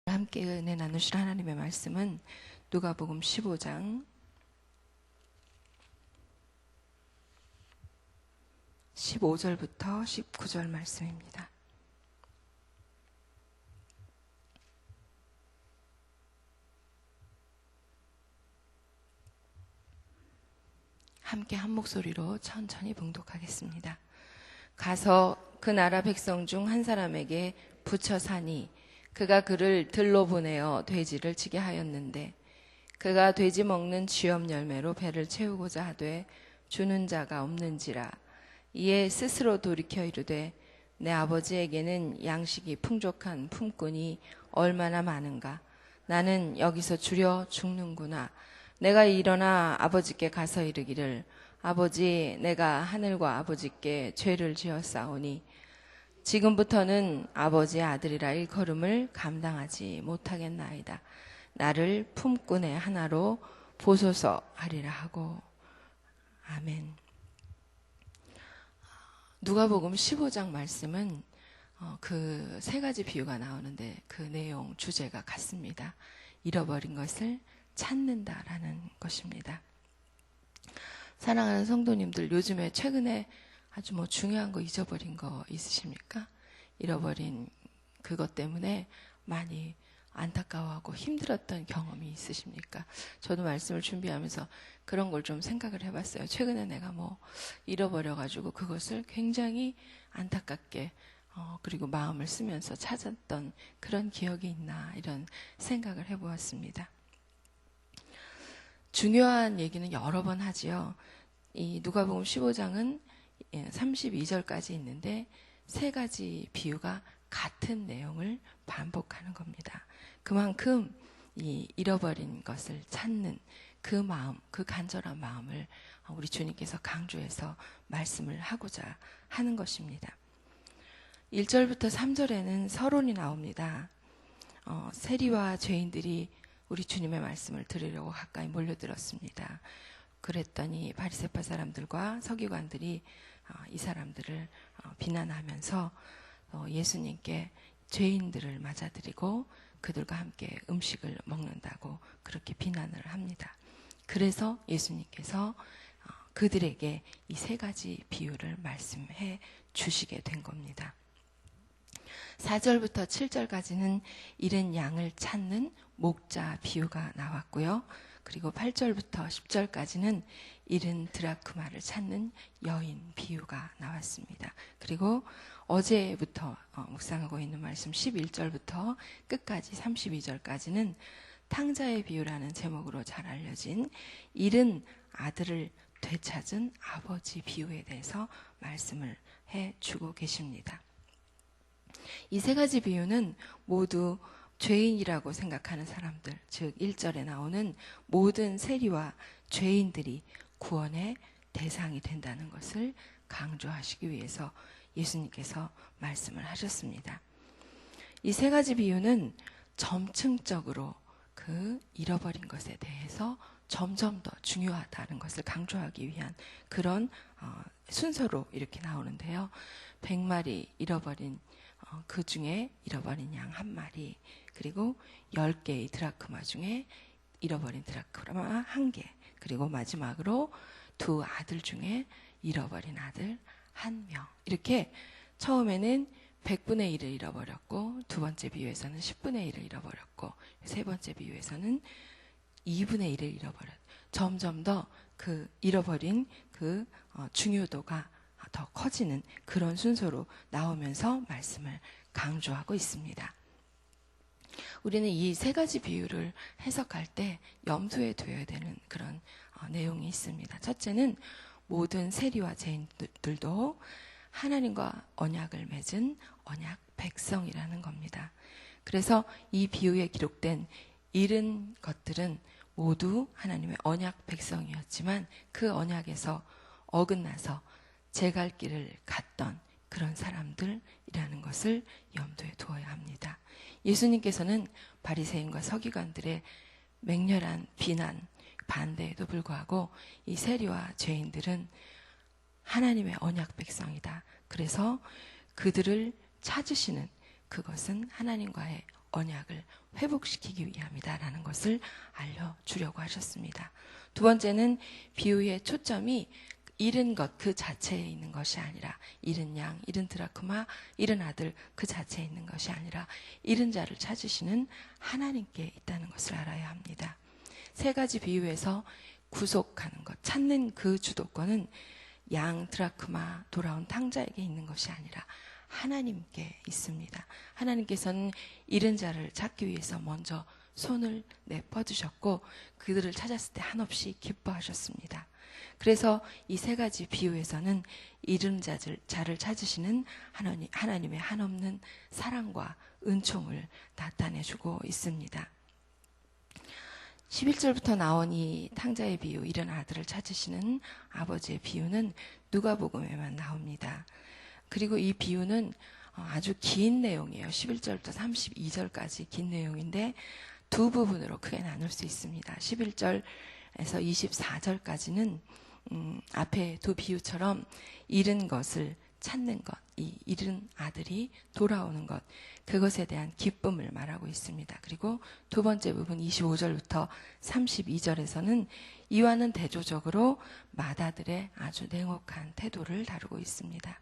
함께 은혜 나누실 하나님의 말씀은 누가복음 15장 15절부터 19절 말씀입니다. 함께 한 목소리로 천천히 봉독하겠습니다. 가서 그 나라 백성 중 한 사람에게 붙여 사니 그가 그를 들로 보내어 돼지를 치게 하였는데 그가 돼지 먹는 쥐염 열매로 배를 채우고자 하되 주는 자가 없는지라. 이에 스스로 돌이켜 이르되 내 아버지에게는 양식이 풍족한 품꾼이 얼마나 많은가. 나는 여기서 주려 죽는구나. 내가 일어나 아버지께 가서 이르기를 아버지, 내가 하늘과 아버지께 죄를 지었사오니 지금부터는 아버지의 아들이라 일컬음을 감당하지 못하겠나이다. 나를 품꾼의 하나로 보소서 하리라 하고. 아멘. 누가복음 15장 말씀은 그 세 가지 비유가 나오는데 그 내용 주제가 같습니다. 잃어버린 것을 찾는다라는 것입니다. 사랑하는 성도님들, 요즘에 최근에 아주 중요한 거 잊어버린 거 있으십니까? 잃어버린 그것 때문에 많이 안타까워하고 힘들었던 경험이 있으십니까? 저도 말씀을 준비하면서 그런 걸 좀 생각을 해봤어요. 최근에 내가 잃어버려가지고 그것을 굉장히 안타깝게 그리고 마음을 쓰면서 찾았던 그런 기억이 있나 이런 생각을 해보았습니다. 중요한 얘기는 여러 번 하지요. 이 누가복음 15장은 32절까지 있는데 세 가지 비유가 같은 내용을 반복하는 겁니다. 그만큼 이 잃어버린 것을 찾는 그 마음, 그 간절한 마음을 우리 주님께서 강조해서 말씀을 하고자 하는 것입니다. 1절부터 3절에는 서론이 나옵니다. 세리와 죄인들이 우리 주님의 말씀을 들으려고 가까이 몰려들었습니다. 그랬더니 바리새파 사람들과 서기관들이 이 사람들을 비난하면서 예수님께 죄인들을 맞아들이고 그들과 함께 음식을 먹는다고 그렇게 비난을 합니다. 그래서 예수님께서 그들에게 이 세 가지 비유를 말씀해 주시게 된 겁니다. 4절부터 7절까지는 잃은 양을 찾는 목자 비유가 나왔고요. 그리고 8절부터 10절까지는 잃은 드라크마를 찾는 여인 비유가 나왔습니다. 그리고 어제부터 묵상하고 있는 말씀 11절부터 끝까지 32절까지는 탕자의 비유라는 제목으로 잘 알려진 잃은 아들을 되찾은 아버지 비유에 대해서 말씀을 해주고 계십니다. 이 세 가지 비유는 모두 죄인이라고 생각하는 사람들, 즉 1절에 나오는 모든 세리와 죄인들이 구원의 대상이 된다는 것을 강조하시기 위해서 예수님께서 말씀을 하셨습니다. 이 세 가지 비유는 점층적으로 그 잃어버린 것에 대해서 점점 더 중요하다는 것을 강조하기 위한 그런 순서로 이렇게 나오는데요. 100마리 잃어버린 그 중에 잃어버린 양 1마리, 그리고 10개의 드라크마 중에 잃어버린 드라크마 1개, 그리고 마지막으로 2 아들 중에 잃어버린 아들 1명. 이렇게 처음에는 100분의 1을 잃어버렸고, 두 번째 비유에서는 10분의 1을 잃어버렸고, 세 번째 비유에서는 2분의 1을 잃어버렸고, 점점 더 그 잃어버린 그 중요도가 더 커지는 그런 순서로 나오면서 말씀을 강조하고 있습니다. 우리는 이 세 가지 비유를 해석할 때 염두에 둬야 되는 그런 내용이 있습니다. 첫째는 모든 세리와 죄인들도 하나님과 언약을 맺은 언약 백성이라는 겁니다. 그래서 이 비유에 기록된 잃은 것들은 모두 하나님의 언약 백성이었지만 그 언약에서 어긋나서 제 갈 길을 갔던 그런 사람들이라는 것을 염두에 두어야 합니다. 예수님께서는 바리새인과 서기관들의 맹렬한 비난, 반대에도 불구하고 이 세리와 죄인들은 하나님의 언약 백성이다. 그래서 그들을 찾으시는 그것은 하나님과의 언약을 회복시키기 위함이다라는 것을 알려주려고 하셨습니다. 두 번째는 비유의 초점이 잃은 것 그 자체에 있는 것이 아니라 잃은 양, 잃은 드라크마, 잃은 아들 그 자체에 있는 것이 아니라 잃은 자를 찾으시는 하나님께 있다는 것을 알아야 합니다. 세 가지 비유에서 구속하는 것, 찾는 그 주도권은 양, 드라크마, 돌아온 탕자에게 있는 것이 아니라 하나님께 있습니다. 하나님께서는 잃은 자를 찾기 위해서 먼저 손을 내뻗으셨고 그들을 찾았을 때 한없이 기뻐하셨습니다. 그래서 이 세 가지 비유에서는 잃은 자를 찾으시는 하나님의 한없는 사랑과 은총을 나타내주고 있습니다. 11절부터 나온 이 탕자의 비유, 잃은 아들을 찾으시는 아버지의 비유는 누가복음에만 나옵니다. 그리고 이 비유는 아주 긴 내용이에요. 11절부터 32절까지 긴 내용인데 두 부분으로 크게 나눌 수 있습니다. 11절에서 24절까지는 앞에 두 비유처럼 잃은 것을 찾는 것, 이 잃은 아들이 돌아오는 것, 그것에 대한 기쁨을 말하고 있습니다. 그리고 두 번째 부분 25절부터 32절에서는 이와는 대조적으로 맏아들의 아주 냉혹한 태도를 다루고 있습니다.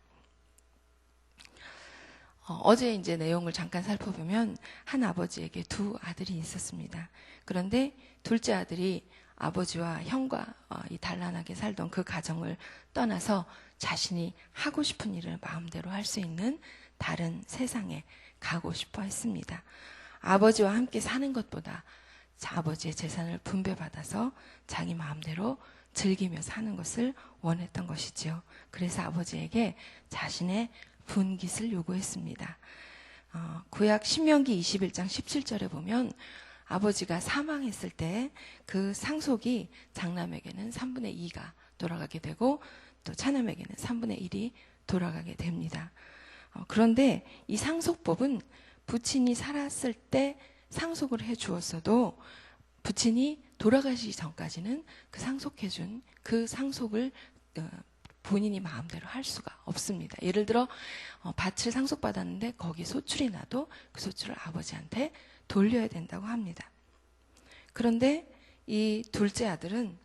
어제 이제 내용을 잠깐 살펴보면 한 아버지에게 두 아들이 있었습니다. 그런데 둘째 아들이 아버지와 형과 이 단란하게 살던 그 가정을 떠나서 자신이 하고 싶은 일을 마음대로 할 수 있는 다른 세상에 가고 싶어 했습니다. 아버지와 함께 사는 것보다 아버지의 재산을 분배받아서 자기 마음대로 즐기며 사는 것을 원했던 것이지요. 그래서 아버지에게 자신의 분깃을 요구했습니다. 구약 신명기 21장 17절에 보면 아버지가 사망했을 때 그 상속이 장남에게는 3분의 2가 돌아가게 되고 또 차남에게는 3분의 1이 돌아가게 됩니다. 그런데 이 상속법은 부친이 살았을 때 상속을 해 주었어도 부친이 돌아가시기 전까지는 그 상속해준 그 상속을 본인이 마음대로 할 수가 없습니다. 예를 들어 밭을 상속받았는데 거기 소출이 나도 그 소출을 아버지한테 돌려야 된다고 합니다. 그런데 이 둘째 아들은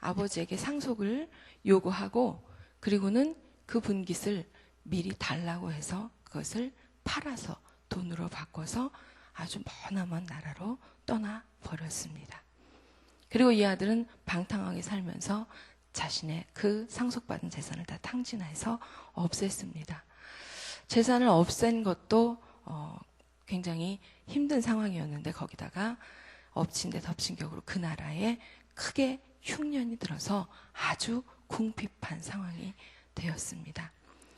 아버지에게 상속을 요구하고 그리고는 그 분깃을 미리 달라고 해서 그것을 팔아서 돈으로 바꿔서 아주 머나먼 나라로 떠나버렸습니다. 그리고 이 아들은 방탕하게 살면서 자신의 그 상속받은 재산을 다 탕진해서 없앴습니다. 재산을 없앤 것도 굉장히 힘든 상황이었는데 거기다가 엎친 데 덮친 격으로 그 나라에 크게 흉년이 들어서 아주 궁핍한 상황이 되었습니다.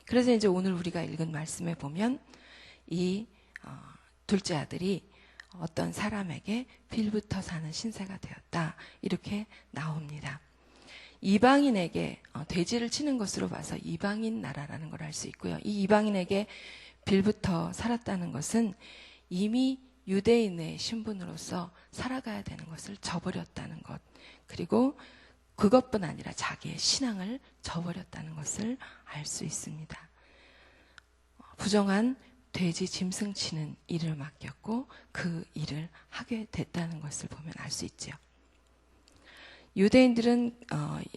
그래서 이제 오늘 우리가 읽은 말씀에 보면 이 둘째 아들이 어떤 사람에게 빌부터 사는 신세가 되었다 이렇게 나옵니다. 이방인에게 돼지를 치는 것으로 봐서 이방인 나라라는 걸 알 수 있고요. 이 이방인에게 빌부터 살았다는 것은 이미 유대인의 신분으로서 살아가야 되는 것을 저버렸다는 것, 그리고 그것뿐 아니라 자기의 신앙을 저버렸다는 것을 알 수 있습니다. 부정한 돼지 짐승 치는 일을 맡겼고 그 일을 하게 됐다는 것을 보면 알 수 있죠. 유대인들은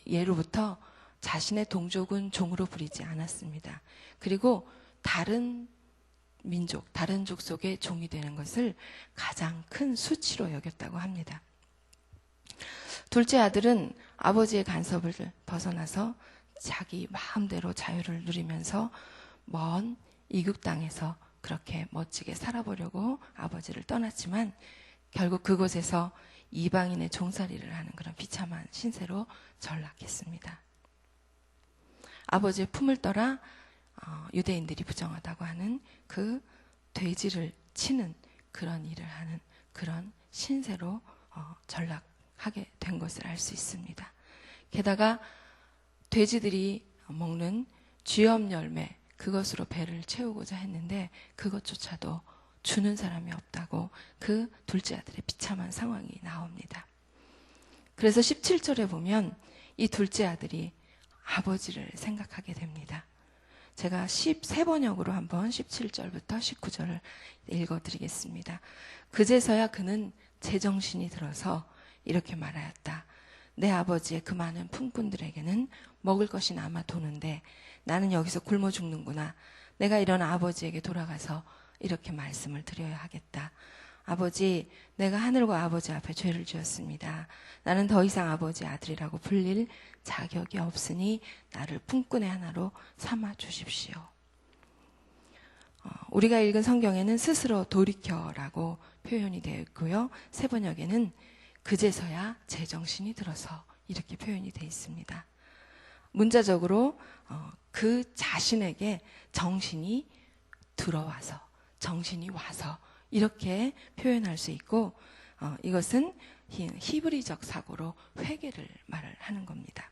예로부터 자신의 동족은 종으로 부리지 않았습니다. 그리고 다른 민족, 다른 족속의 종이 되는 것을 가장 큰 수치로 여겼다고 합니다. 둘째 아들은 아버지의 간섭을 벗어나서 자기 마음대로 자유를 누리면서 먼 이국 땅에서 그렇게 멋지게 살아보려고 아버지를 떠났지만 결국 그곳에서 이방인의 종살이를 하는 그런 비참한 신세로 전락했습니다. 아버지의 품을 떠나 유대인들이 부정하다고 하는 그 돼지를 치는 그런 일을 하는 그런 신세로 전락하게 된 것을 알 수 있습니다. 게다가 돼지들이 먹는 쥐염 열매 그것으로 배를 채우고자 했는데 그것조차도 주는 사람이 없다고 그 둘째 아들의 비참한 상황이 나옵니다. 그래서 17절에 보면 이 둘째 아들이 아버지를 생각하게 됩니다. 제가 13번역으로 한번 17절부터 19절을 읽어드리겠습니다. 그제서야 그는 제정신이 들어서 이렇게 말하였다. 내 아버지의 그 많은 품꾼들에게는 먹을 것이 남아 도는데 나는 여기서 굶어 죽는구나. 내가 이런 아버지에게 돌아가서 이렇게 말씀을 드려야 하겠다. 아버지, 내가 하늘과 아버지 앞에 죄를 지었습니다. 나는 더 이상 아버지 아들이라고 불릴 자격이 없으니 나를 품꾼의 하나로 삼아 주십시오. 우리가 읽은 성경에는 스스로 돌이켜라고 표현이 되어 있고요. 새 번역에는 그제서야 제정신이 들어서 이렇게 표현이 되어 있습니다. 문자적으로 그 자신에게 정신이 들어와서, 정신이 와서 이렇게 표현할 수 있고, 이것은 히브리적 사고로 회개를 말을 하는 겁니다.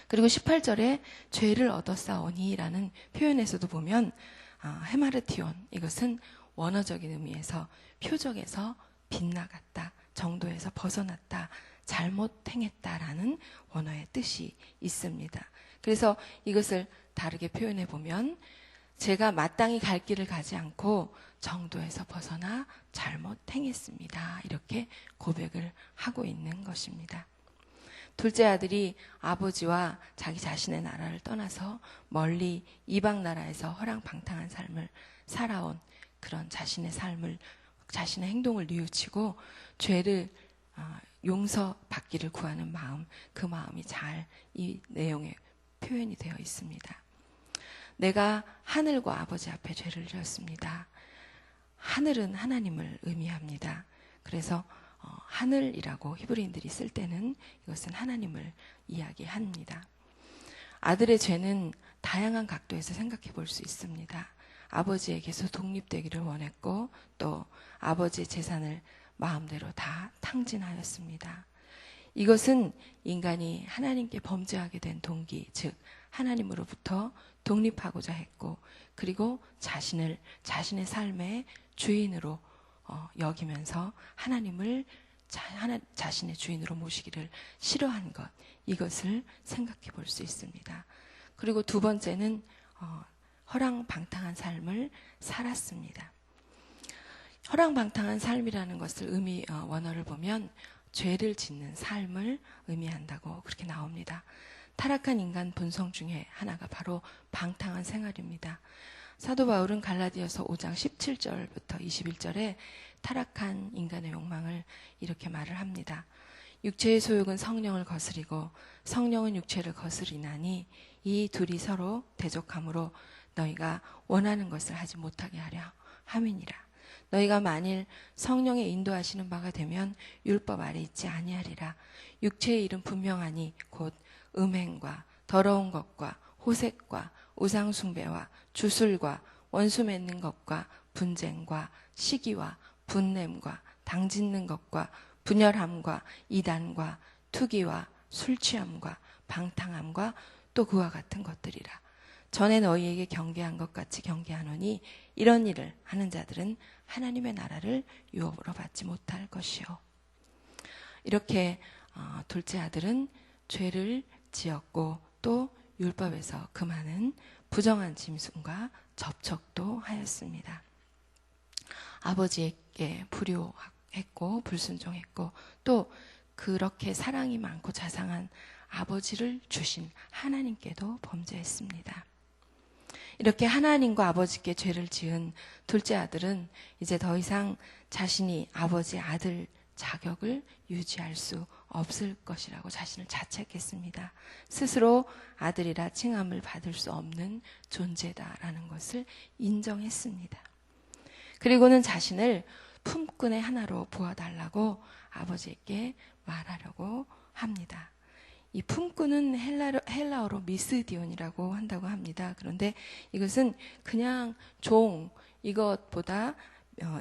그리고 18절에 죄를 얻었사오니 라는 표현에서도 보면 헤마르티온, 이것은 원어적인 의미에서 표적에서 빗나갔다, 정도에서 벗어났다, 잘못 행했다라는 원어의 뜻이 있습니다. 그래서 이것을 다르게 표현해 보면 제가 마땅히 갈 길을 가지 않고 정도에서 벗어나 잘못 행했습니다. 이렇게 고백을 하고 있는 것입니다. 둘째 아들이 아버지와 자기 자신의 나라를 떠나서 멀리 이방 나라에서 허랑방탕한 삶을 살아온 그런 자신의 삶을, 자신의 행동을 뉘우치고 죄를 용서받기를 구하는 마음, 그 마음이 잘 이 내용에 표현이 되어 있습니다. 내가 하늘과 아버지 앞에 죄를 지었습니다. 하늘은 하나님을 의미합니다. 그래서 하늘이라고 히브리인들이 쓸 때는 이것은 하나님을 이야기합니다. 아들의 죄는 다양한 각도에서 생각해 볼 수 있습니다. 아버지에게서 독립되기를 원했고 또 아버지의 재산을 마음대로 다 탕진하였습니다. 이것은 인간이 하나님께 범죄하게 된 동기, 즉 하나님으로부터 독립하고자 했고, 그리고 자신의 삶의 주인으로 여기면서 하나님을 자신의 주인으로 모시기를 싫어한 것, 이것을 생각해 볼 수 있습니다. 그리고 두 번째는 허랑방탕한 삶을 살았습니다. 허랑방탕한 삶이라는 것을 원어를 보면 죄를 짓는 삶을 의미한다고 그렇게 나옵니다. 타락한 인간 본성 중에 하나가 바로 방탕한 생활입니다. 사도 바울은 갈라디아서 5장 17절부터 21절에 타락한 인간의 욕망을 이렇게 말을 합니다. 육체의 소욕은 성령을 거스리고 성령은 육체를 거스리나니 이 둘이 서로 대적하므로 너희가 원하는 것을 하지 못하게 하려 함이니라. 너희가 만일 성령의 인도하시는 바가 되면 율법 아래 있지 아니하리라. 육체의 일은 분명하니 곧 음행과 더러운 것과 호색과 우상숭배와 주술과 원수 맺는 것과 분쟁과 시기와 분냄과 당짓는 것과 분열함과 이단과 투기와 술취함과 방탕함과 또 그와 같은 것들이라. 전에 너희에게 경계한 것 같이 경계하노니 이런 일을 하는 자들은 하나님의 나라를 유업으로 받지 못할 것이요. 이렇게 둘째 아들은 죄를 지었고 또 율법에서 그 많은 부정한 짐승과 접촉도 하였습니다. 아버지에게 불효했고 불순종했고 또 그렇게 사랑이 많고 자상한 아버지를 주신 하나님께도 범죄했습니다. 이렇게 하나님과 아버지께 죄를 지은 둘째 아들은 이제 더 이상 자신이 아버지 아들 자격을 유지할 수 없을 것이라고 자신을 자책했습니다. 스스로 아들이라 칭함을 받을 수 없는 존재다라는 것을 인정했습니다. 그리고는 자신을 품꾼의 하나로 보아달라고 아버지께 말하려고 합니다. 이 품꾼은 헬라어로 미스디온이라고 한다고 합니다. 그런데 이것은 그냥 종, 이것보다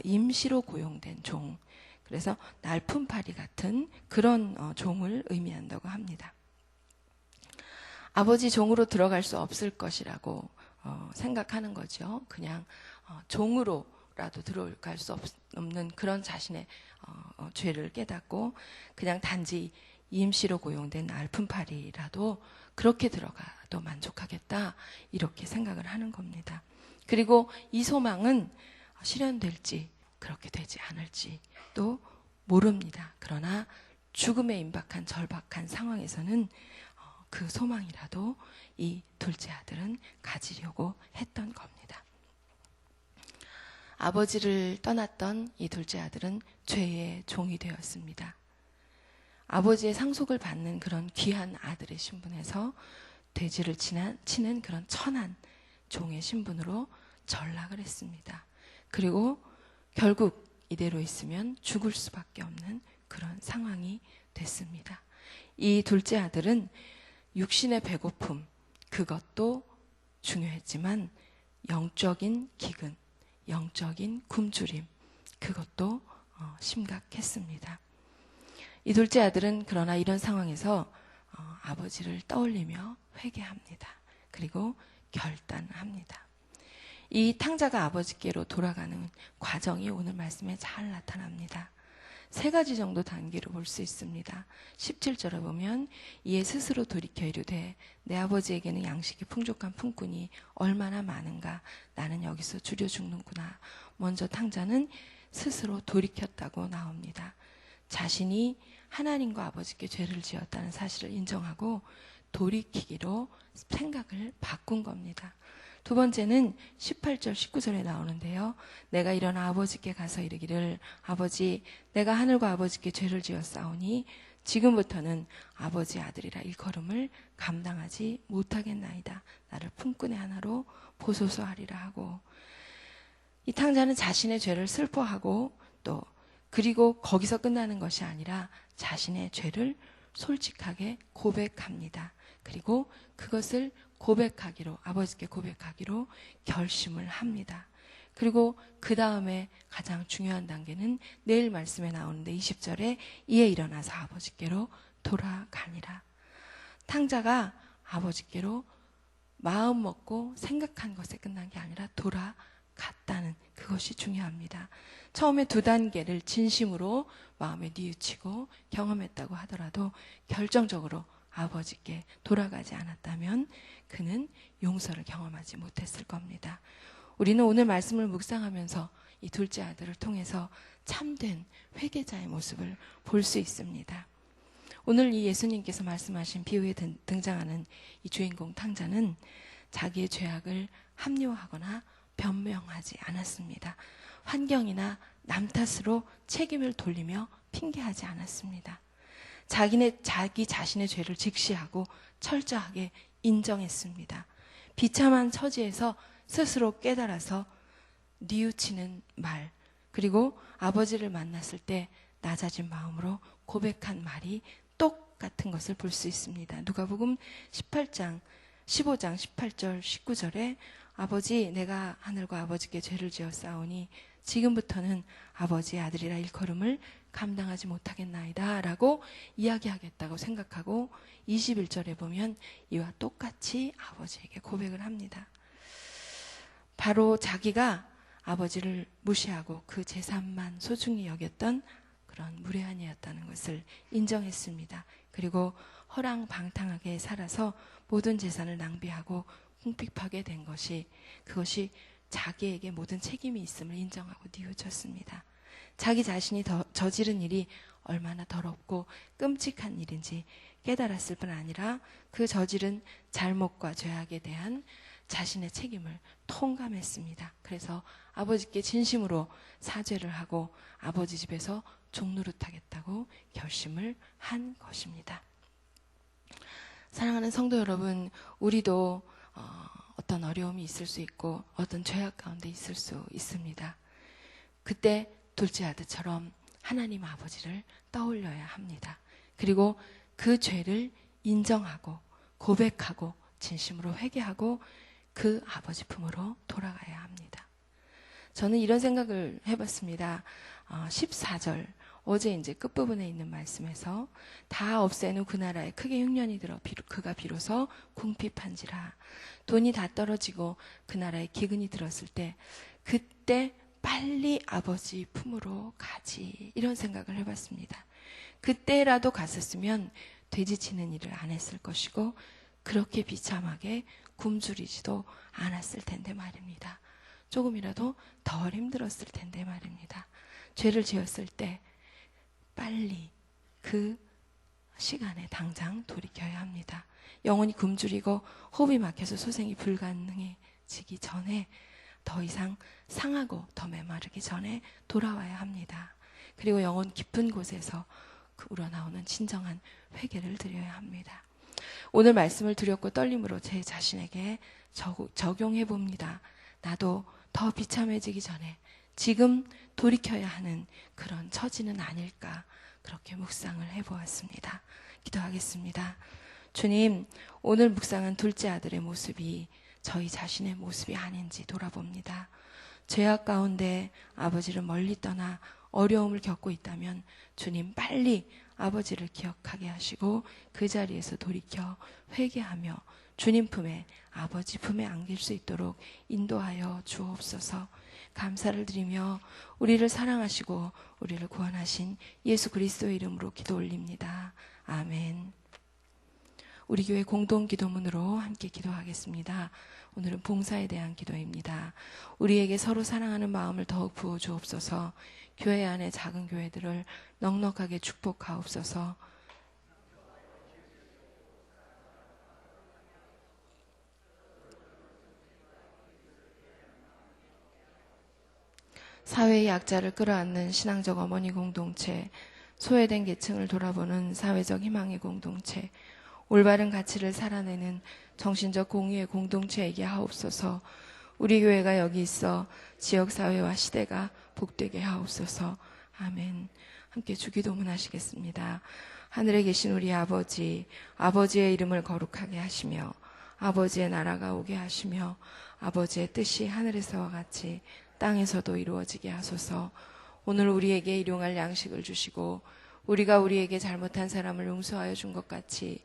임시로 고용된 종, 그래서 날품팔이 같은 그런 종을 의미한다고 합니다. 아버지 종으로 들어갈 수 없을 것이라고 생각하는 거죠. 그냥 종으로라도 들어갈 수 없는 그런 자신의 죄를 깨닫고 그냥 단지 임시로 고용된 알품팔이라도 그렇게 들어가도 만족하겠다 이렇게 생각을 하는 겁니다. 그리고 이 소망은 실현될지 그렇게 되지 않을지 또 모릅니다. 그러나 죽음에 임박한 절박한 상황에서는 그 소망이라도 이 둘째 아들은 가지려고 했던 겁니다. 아버지를 떠났던 이 둘째 아들은 죄의 종이 되었습니다. 아버지의 상속을 받는 그런 귀한 아들의 신분에서 돼지를 치는 그런 천한 종의 신분으로 전락을 했습니다. 그리고 결국 이대로 있으면 죽을 수밖에 없는 그런 상황이 됐습니다. 이 둘째 아들은 육신의 배고픔, 그것도 중요했지만 영적인 기근, 영적인 굶주림, 그것도 심각했습니다. 이 둘째 아들은 그러나 이런 상황에서 아버지를 떠올리며 회개합니다. 그리고 결단합니다. 이 탕자가 아버지께로 돌아가는 과정이 오늘 말씀에 잘 나타납니다. 3가지 정도 단계로 볼 수 있습니다. 17절에 보면 이에 스스로 돌이켜 이르되 내 아버지에게는 양식이 풍족한 품꾼이 얼마나 많은가 나는 여기서 줄여 죽는구나. 먼저 탕자는 스스로 돌이켰다고 나옵니다. 자신이 하나님과 아버지께 죄를 지었다는 사실을 인정하고 돌이키기로 생각을 바꾼 겁니다. 두 번째는 18절 19절에 나오는데요. 내가 일어나 아버지께 가서 이르기를 아버지 내가 하늘과 아버지께 죄를 지었사오니 지금부터는 아버지 아들이라 일컬음을 감당하지 못하겠나이다. 나를 품꾼의 하나로 보소서 하리라 하고 이 탕자는 자신의 죄를 슬퍼하고 또 그리고 거기서 끝나는 것이 아니라 자신의 죄를 솔직하게 고백합니다. 그리고 그것을 아버지께 고백하기로 결심을 합니다. 그리고 그 다음에 가장 중요한 단계는 내일 말씀에 나오는데 20절에 이에 일어나서 아버지께로 돌아가니라. 탕자가 아버지께로 마음 먹고 생각한 것에 끝난 게 아니라 돌아갔다는 그것이 중요합니다. 처음에 2단계를 진심으로 마음에 뉘우치고 경험했다고 하더라도 결정적으로 아버지께 돌아가지 않았다면 그는 용서를 경험하지 못했을 겁니다. 우리는 오늘 말씀을 묵상하면서 이 둘째 아들을 통해서 참된 회개자의 모습을 볼 수 있습니다. 오늘 이 예수님께서 말씀하신 비유에 등장하는 이 주인공 탕자는 자기의 죄악을 합리화하거나 변명하지 않았습니다. 환경이나 남 탓으로 책임을 돌리며 핑계하지 않았습니다. 자기 자신의 죄를 직시하고 철저하게 인정했습니다. 비참한 처지에서 스스로 깨달아서 뉘우치는 말, 그리고 아버지를 만났을 때 낮아진 마음으로 고백한 말이 똑같은 것을 볼 수 있습니다. 누가복음 15장 18절 19절에 아버지 내가 하늘과 아버지께 죄를 지었사오니 지금부터는 아버지의 아들이라 일컬음을 감당하지 못하겠나이다 라고 이야기하겠다고 생각하고 21절에 보면 이와 똑같이 아버지에게 고백을 합니다. 바로 자기가 아버지를 무시하고 그 재산만 소중히 여겼던 그런 무례한이었다는 것을 인정했습니다. 그리고 허랑방탕하게 살아서 모든 재산을 낭비하고 궁핍하게 된 그것이 자기에게 모든 책임이 있음을 인정하고 뉘우쳤습니다. 자기 자신이 저지른 일이 얼마나 더럽고 끔찍한 일인지 깨달았을 뿐 아니라 그 저지른 잘못과 죄악에 대한 자신의 책임을 통감했습니다. 그래서 아버지께 진심으로 사죄를 하고 아버지 집에서 종노릇하겠다고 결심을 한 것입니다. 사랑하는 성도 여러분, 우리도 어떤 어려움이 있을 수 있고 어떤 죄악 가운데 있을 수 있습니다. 그때 둘째 아들처럼 하나님 아버지를 떠올려야 합니다. 그리고 그 죄를 인정하고 고백하고 진심으로 회개하고 그 아버지 품으로 돌아가야 합니다. 저는 이런 생각을 해봤습니다. 14절 어제 이제 끝부분에 있는 말씀에서 다 없앤 후 그 나라에 크게 흉년이 들어 그가 비로소 궁핍한지라. 돈이 다 떨어지고 그 나라에 기근이 들었을 때 그때 빨리 아버지 품으로 가지, 이런 생각을 해봤습니다. 그때라도 갔었으면 돼지치는 일을 안 했을 것이고 그렇게 비참하게 굶주리지도 않았을 텐데 말입니다. 조금이라도 덜 힘들었을 텐데 말입니다. 죄를 지었을 때 빨리 그 시간에 당장 돌이켜야 합니다. 영혼이 굶주리고 호흡이 막혀서 소생이 불가능해지기 전에, 더 이상 상하고 더 메마르기 전에 돌아와야 합니다. 그리고 영혼 깊은 곳에서 우러나오는 진정한 회개를 드려야 합니다. 오늘 말씀을 두렵고 떨림으로 제 자신에게 적용해 봅니다. 나도 더 비참해지기 전에 지금 돌이켜야 하는 그런 처지는 아닐까, 그렇게 묵상을 해보았습니다. 기도하겠습니다. 주님, 오늘 묵상한 둘째 아들의 모습이 저희 자신의 모습이 아닌지 돌아봅니다. 죄악 가운데 아버지를 멀리 떠나 어려움을 겪고 있다면 주님, 빨리 아버지를 기억하게 하시고 그 자리에서 돌이켜 회개하며 주님 품에, 아버지 품에 안길 수 있도록 인도하여 주옵소서. 감사를 드리며 우리를 사랑하시고 우리를 구원하신 예수 그리스도의 이름으로 기도 올립니다. 아멘. 우리 교회 공동기도문으로 함께 기도하겠습니다. 오늘은 봉사에 대한 기도입니다. 우리에게 서로 사랑하는 마음을 더욱 부어주옵소서. 교회 안의 작은 교회들을 넉넉하게 축복하옵소서. 사회의 약자를 끌어안는 신앙적 어머니 공동체, 소외된 계층을 돌아보는 사회적 희망의 공동체, 올바른 가치를 살아내는 정신적 공유의 공동체이게 하옵소서. 우리 교회가 여기 있어 지역사회와 시대가 복되게 하옵소서. 아멘. 함께 주기도문 하시겠습니다. 하늘에 계신 우리 아버지, 아버지의 이름을 거룩하게 하시며 아버지의 나라가 오게 하시며 아버지의 뜻이 하늘에서와 같이 땅에서도 이루어지게 하소서. 오늘 우리에게 일용할 양식을 주시고 우리가 우리에게 잘못한 사람을 용서하여 준 것 같이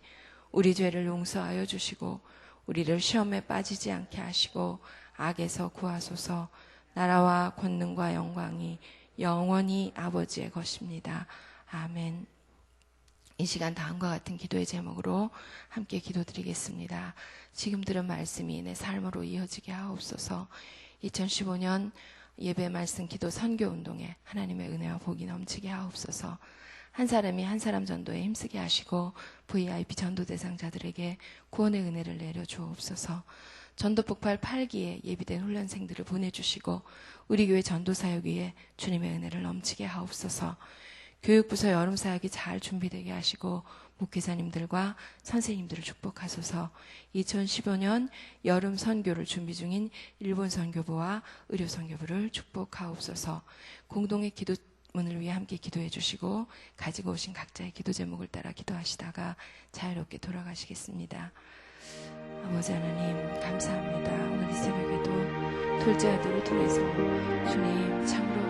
우리 죄를 용서하여 주시고 우리를 시험에 빠지지 않게 하시고 악에서 구하소서. 나라와 권능과 영광이 영원히 아버지의 것입니다. 아멘. 이 시간 다음과 같은 기도의 제목으로 함께 기도드리겠습니다. 지금 들은 말씀이 내 삶으로 이어지게 하옵소서. 2015년 예배 말씀 기도 선교 운동에 하나님의 은혜와 복이 넘치게 하옵소서. 한 사람이 한 사람 전도에 힘쓰게 하시고 VIP 전도 대상자들에게 구원의 은혜를 내려 주옵소서. 전도 폭발 8기에 예비된 훈련생들을 보내주시고 우리 교회 전도 사역 위에 주님의 은혜를 넘치게 하옵소서. 교육부서 여름 사역이 잘 준비되게 하시고 목회자님들과 선생님들을 축복하소서. 2015년 여름 선교를 준비 중인 일본 선교부와 의료 선교부를 축복하옵소서. 공동의 기도문을 위해 함께 기도해 주시고 가지고 오신 각자의 기도 제목을 따라 기도하시다가 자유롭게 돌아가시겠습니다. 아버지 하나님 감사합니다. 오늘 이 새벽에도 둘째 아들을 통해서 주님 참으로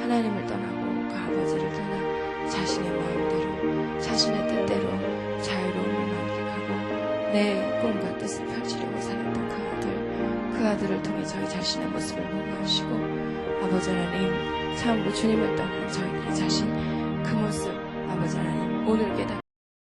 하나님을 떠나고 그 아버지를 떠나 자신의 마음대로 자신의 뜻대로 자유로움을 만끽하고 내 꿈과 뜻을 펼치려고 살았던 그 아들을 통해 저희 자신의 모습을 보게 하시고 아버지 하나님 참으로 주님을 떠난 저희들의 자신 그 모습 아버지 하나님 오늘 깨닫고